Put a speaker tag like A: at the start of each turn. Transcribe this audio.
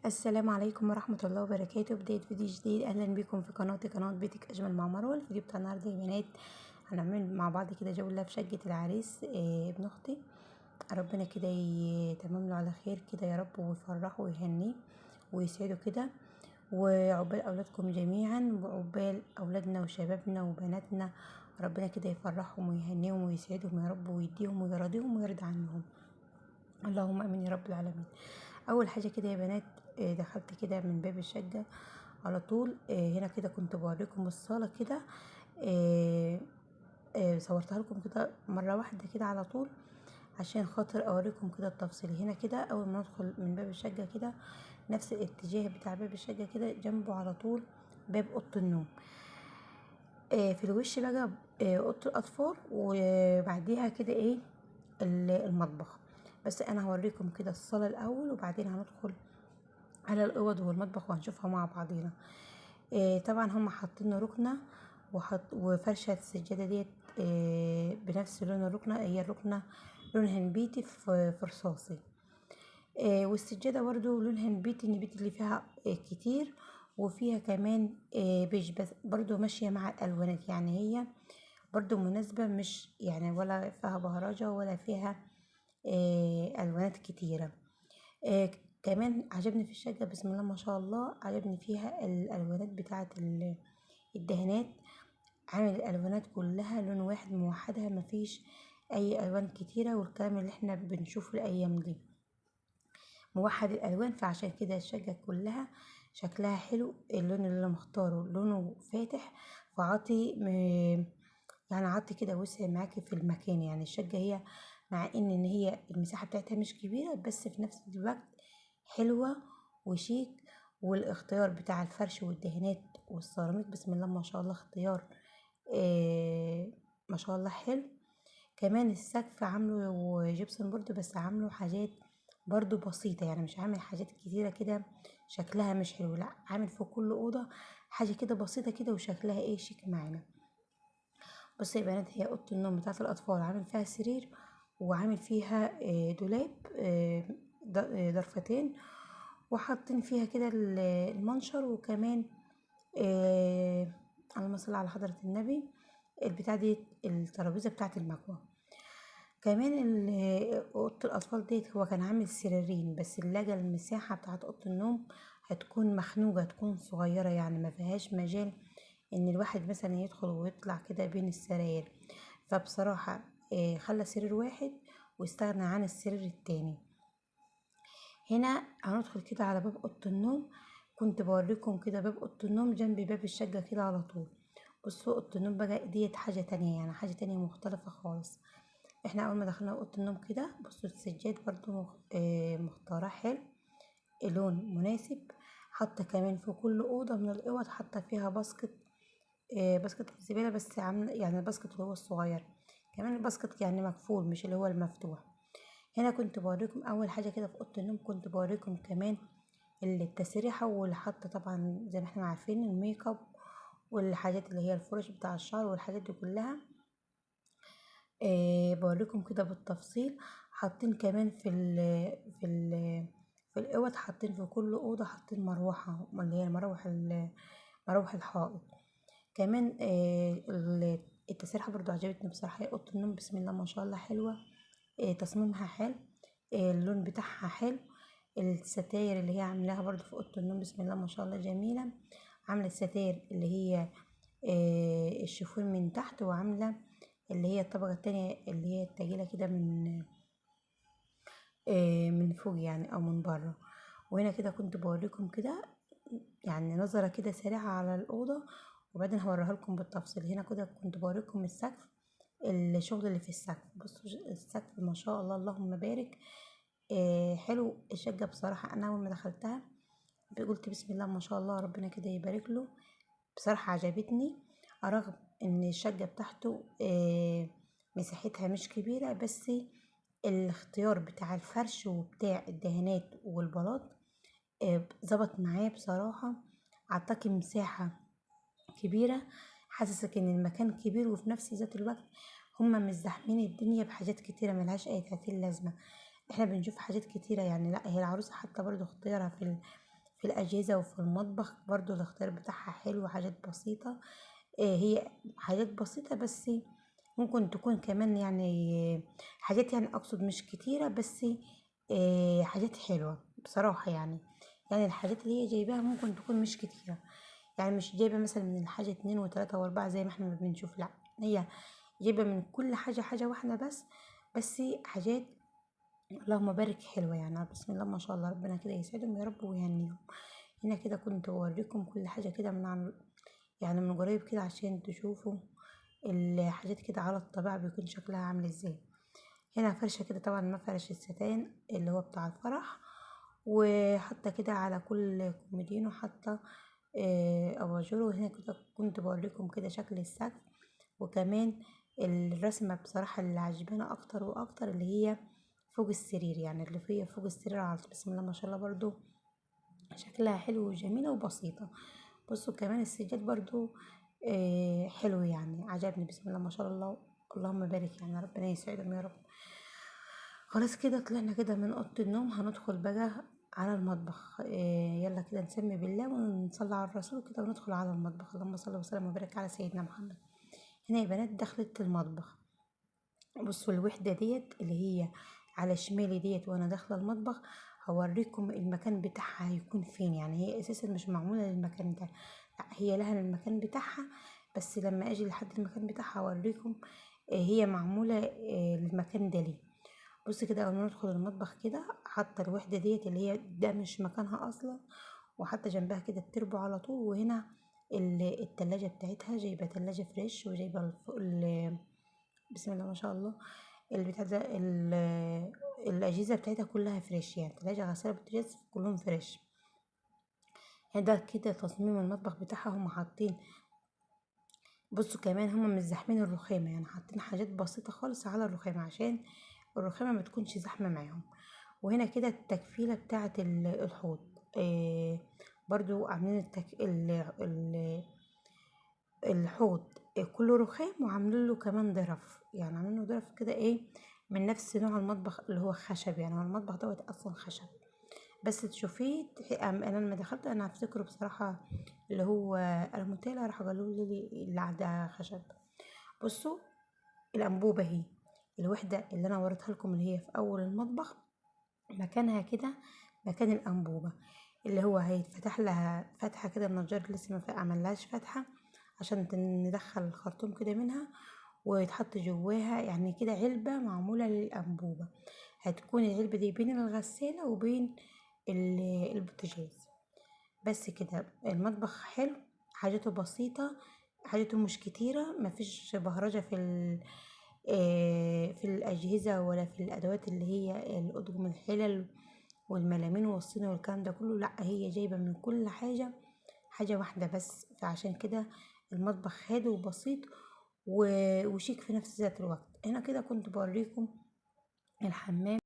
A: السلام عليكم ورحمة الله وبركاته. بداية فيديو جديد، أهلا بكم في قناتي قناة بيتك أجمل مع مروة. الفيديو بتاع النهاردة يا بنات هنعمل مع بعض كده جولة في شقة العريس ابن أختي. ربنا كده يتمم له على خير كده يا رب، ويفرحه ويهنيه ويسعده كده، وعقبال أولادكم جميعا وعقبال أولادنا وشبابنا وبناتنا. ربنا كده يفرحهم ويهنيهم ويسعدهم يا رب، ويديهم ويرضيهم ويرضى عنهم، اللهم امين يا رب العالمين. اول حاجه كده يا بنات، دخلت كده من باب الشقه على طول. هنا كده كنت بوريكم الصاله كده. صورتها لكم كده مره واحده كده على طول عشان خاطر اوريكم كده التفصيل. هنا كده اول ما ندخل من باب الشقه كده، نفس الاتجاه بتاع باب الشقه كده، جنبه على طول باب اوضه النوم. في الوش بقى اوضه الاطفال، وبعديها كده المطبخ. بس انا هوريكم كده الصاله الاول، وبعدين هندخل على الاوض والمطبخ وهنشوفها مع بعضينا. طبعا هم حاطين ركنه وفرشه السجاده ديت بنفس لون الركنه. هي الركنه لونها نبيتي في رصاصي. والسجاده برضو لونها نبيتي، النبيتي اللي فيها كتير، وفيها كمان بيج، بس برضو ماشيه مع الالوانات. يعني هي برضو مناسبه، مش يعني ولا فيها بهرجه ولا فيها الوانات كتيره. آه كمان عجبني في الشقة بسم الله ما شاء الله، عجبني فيها الألوانات بتاعة الدهانات. عامل الألوانات كلها لون واحد موحدها، مفيش أي ألوان كتيرة، والكلام اللي احنا بنشوفه الأيام دي موحد الألوان. فعشان كده الشقة كلها شكلها حلو. اللون اللي أنا مختاره لونه فاتح، يعني عطي كده وسع معاكي في المكان. يعني الشقة هي مع ان هي المساحة بتاعتها مش كبيرة، بس في نفس الوقت حلوة وشيك. والاختيار بتاع الفرش والدهانات والسيراميك بسم الله ما شاء الله اختيار ما شاء الله حلو. كمان السقف عامله جبسون بورد، بس عامله حاجات برضو بسيطة، يعني مش عامل حاجات كتيرة كده شكلها مش حلو، لا عامل في كل أوضة حاجة كده بسيطة كده وشكلها شيك معانا. بصي يا بنات، هي اوضه النوم بتاعه الاطفال عامل فيها سرير، وعامل فيها دولاب ضرفتين، وحاطين فيها كده المنشر، وكمان اللهم صل على حضرة النبي، البتاع دي الترابيزه بتاعه المكوى. كمان اوضه الاطفال ديت هو كان عامل سريرين بس، اللجا المساحه بتاعه اوضه النوم هتكون مخنوقه، تكون صغيره، يعني ما فيهاش مجال ان الواحد مثلا يدخل ويطلع كده بين السراير. فبصراحة خلى سرير واحد واستغنى عن السرير التاني. هنا هندخل كده على باب اوضه النوم. كنت بوريكم كده باب اوضه النوم جنب باب الشقة كده على طول. بصوا اوضه النوم بقى ديت حاجة تانية، يعني حاجة تانية مختلفة خالص. احنا اول ما دخلنا اوضه النوم كده، بصوا السجاد برضو مختارة حلو، لون مناسب. حتى كمان في كل اوضه من الاوض حتى فيها باسكت، باسكت الزبالة، بس عامل يعني الباسكت اللي هو الصغير. كمان الباسكت يعني مقفول، مش اللي هو المفتوح. هنا كنت بوريكم اول حاجة كده في اوضة النوم، كنت بوريكم كمان التسريحة، واللي حاطة طبعا زي ما احنا عارفين الميك اب، والحاجات اللي هي الفرش بتاع الشعر والحاجات دي كلها. بوريكم كده بالتفصيل. حاطين كمان في الاوض، حاطين في كل اوضة حاطين مروحة، اللي هي مروح الحائط. كمان التسريحة برضو عجبتني بصراحة. هي اوضة النوم بسم الله ما شاء الله حلوة، تصميمها حلو، اللون بتاعها حلو. الستاير اللي هي عاملاها برضو في اوضة النوم بسم الله ما شاء الله جميلة. عاملة الستاير اللي هي الشيفون من تحت، وعاملة اللي هي الطبقة التانية اللي هي التقيلة كده من فوق يعني او من بره. وهنا كده كنت بوريكم كده يعني نظرة كده سريعة على الأوضة، وبعدين هوريها لكم بالتفصيل. هنا كده كنت بوريكم السقف، الشغل اللي في السقف. بصوا السقف ما شاء الله اللهم بارك، حلو. الشقة بصراحة أنا أول ما دخلتها قلت بسم الله ما شاء الله، ربنا كده يبارك له. بصراحة عجبتني، رغم ان الشقة بتاعته مساحتها مش كبيرة، بس الاختيار بتاع الفرش وبتاع الدهانات والبلاط ظبط معايا بصراحة. عطاكي مساحة كبيرة، حاسسك ان المكان كبير، وفي نفس ذات الوقت هما مش زاحمين الدنيا بحاجات كتيرة ملهاش اي 30 لازمة. احنا بنشوف حاجات كتيرة، يعني لا، هي العروسة حتى برضو اختيارها في الأجهزة وفي المطبخ برضو الاختيار بتاعها حلو، حاجات بسيطة. هي حاجات بسيطة بس ممكن تكون كمان يعني حاجات، يعني أقصد مش كتيرة بس حاجات حلوة بصراحة يعني الحاجات اللي هي جايباها ممكن تكون مش كتيرة، يعني مش جايبة مثلا من الحاجة 2 و3 و4 زي ما احنا ما بنشوف، لأ هي جايبة من كل حاجة حاجة واحدة بس حاجات اللهم بارك حلوة، يعني بسم الله ما شاء الله، ربنا كده يسعدهم يا رب ويهنيهم. هنا كده كنت بوريكم كل حاجة كده يعني من قريب كده عشان تشوفوا الحاجات كده على الطبيعة بيكون شكلها عامل ازاي. هنا فرشة كده طبعا مفرش الستان اللي هو بتاع الفرح، وحتى كده على كل كومودينو حتى اباجور. وهنا كده كنت بوريكم كده شكل السقف، وكمان الرسمة بصراحة اللي عجبانة اكتر واكتر اللي هي فوق السرير، يعني اللي فيها فوق السرير على بسم الله ما شاء الله برضو شكلها حلو وجميلة وبسيطة. بصوا كمان السجاد برضو حلو، يعني عجبني بسم الله ما شاء الله، اللهم بارك، يعني ربنا يسعدهم يا رب. خلاص كده طلعنا كده من اوضه النوم، هندخل بقى على المطبخ. يلا كده نسمي بالله ونصلي على الرسول كده وندخل على المطبخ. اللهم صل وسلم وبارك على سيدنا محمد. هنا يا بنات دخلت المطبخ، بصوا الوحدة ديت اللي هي على شمالي ديت وانا داخلة المطبخ، هوريكم المكان بتاعها هيكون فين. يعني هي اساسا مش معمولة للمكان ده، لا هي لها المكان بتاعها، بس لما اجي لحد المكان بتاعها هوريكم هي معمولة للمكان ده ليه. بص كده اول ما ندخل المطبخ كده حاطة الوحدة ديت اللي هي ده مش مكانها اصلا، وحتى جنبها كده التربو على طول. وهنا التلاجة بتاعتها، جايبة تلاجة فريش، وجايبة بسم الله ما شاء الله البتاع ده الأجهزة بتاعتها كلها فريش، يعني تلاجة غسالة بوتاجاز كلهم فريش. يعني ده كده تصميم المطبخ بتاعها، هم حاطين، بصوا كمان هم مش زاحمين الرخامة، يعني حاطين حاجات بسيطة خالص على الرخامة عشان الرخامة ما تكونش زحمة معاهم. وهنا كده التكفيلة بتاعة الحوض برضو عاملين الحوض كله رخام، وعاملين له كمان ظرف، يعني عاملين له ظرف كده من نفس نوع المطبخ اللي هو خشب، يعني هو المطبخ دوت اصلا خشب، بس تشوفيه انا لما دخلت انا هفتكره بصراحه اللي هو الموتيلا، راح قالوا لي اللي ده خشب. بصوا الانبوبه اهي، الوحده اللي انا وريتها لكم اللي هي في اول المطبخ مكانها كده، مكان الانبوبه اللي هو هيتفتح لها فتحه كده، النجار لسه ما عملهاش فتحه عشان ندخل الخرطوم كده منها ويتحط جواها، يعني كده علبة معمولة للأنبوبة. هتكون العلبة دي بين الغسالة وبين البوتاجاز. بس كده المطبخ حلو، حاجته بسيطة، حاجته مش كتيرة، مفيش بهرجة في الأجهزة ولا في الأدوات اللي هي الأطقم، الحلل والملامين والصيني والكلام ده كله، لأ هي جايبة من كل حاجة حاجة واحدة بس. فعشان كده المطبخ هادي وبسيط وشيك في نفس ذات الوقت. هنا كده كنت بوريكم الحمام.